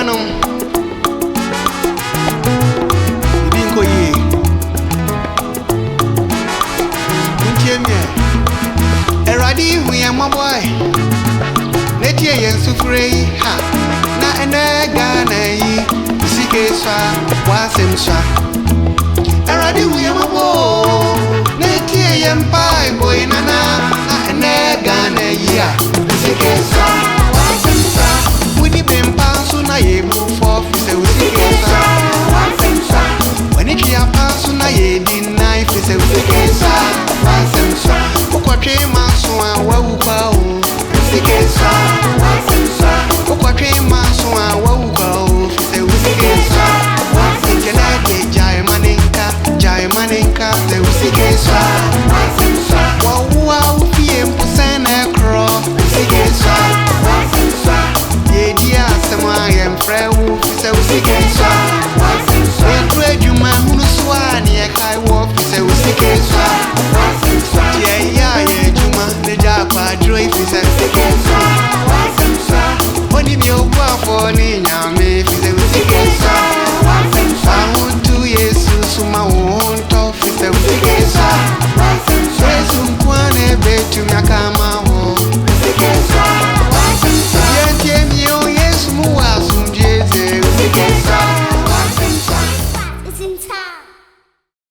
Nuanom Binko ye Untiemye Eradi hu ya maboy Netie yen sufrei ha Na ene Ghana yi Sika Swaa wasem Swaa Eradi hu ya maboy Netie yen pai boy nana Na ene Ghana yi ha Sika Swaa wasem Swaa Wudi bimpa so na ye move for Fise Sika Swaa wasem Swaa When it ya pass na ye deny Fise Sika Swaa wasem Swaa Ukwatwe maso a wawupa o Sika Swaa wasem Swaa Ukwatwe maso a wawupa o Fise Sika Swaa wasem Swaa Jai maninka Se Sika Swaa wasem Swaa Wawuwa ufie mpusene kro Sika Swaa wasem Swaa Yedia sema yemfre wu Fise Sika Swaa wasem Swaa Ekwe juma hunu Swaa ni ekai wo Fise Sika Swaa wasem Swaa Ye juma neja kwa droi Fise Sika Swaa wasem Swaa Oni mi ogwa fo ni